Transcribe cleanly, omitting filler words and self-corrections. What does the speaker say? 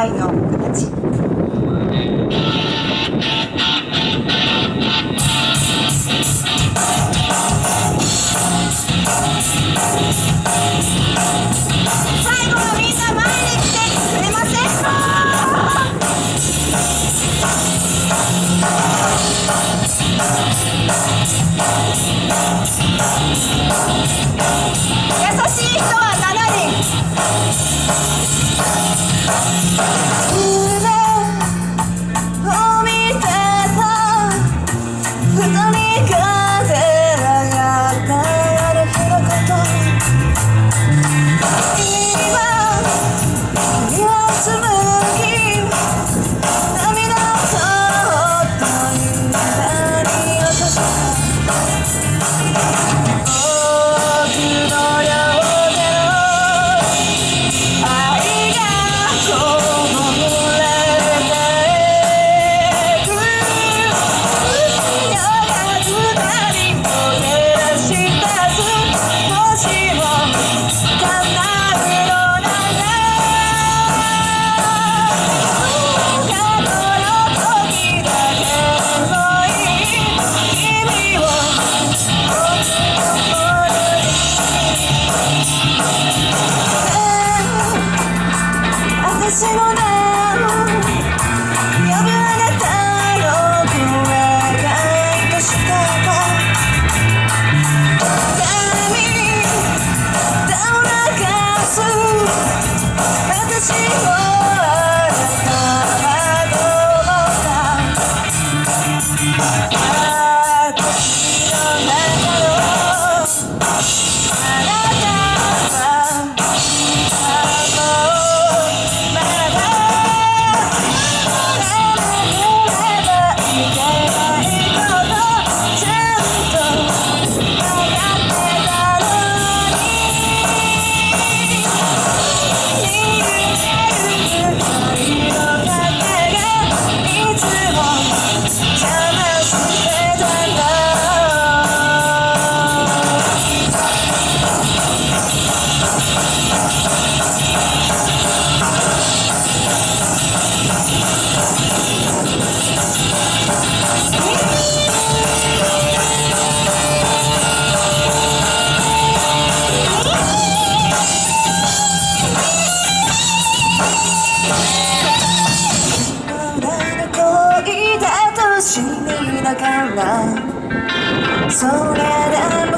愛の形。最後はみんな前に来てくれませんか？優しい人は7人。を見てた二人が出会ったあの日のこと。今君は紡ぎ涙をそっと指に落とした。僕の両手の愛がこぼれてく夜が二人を照らした少しも叶うのなら過去の時だけもいい君を私の名を呼ぶあなたの声が愛しかった涙を流す私をあなたはどう思った私の中のあなたは死にながらそれでも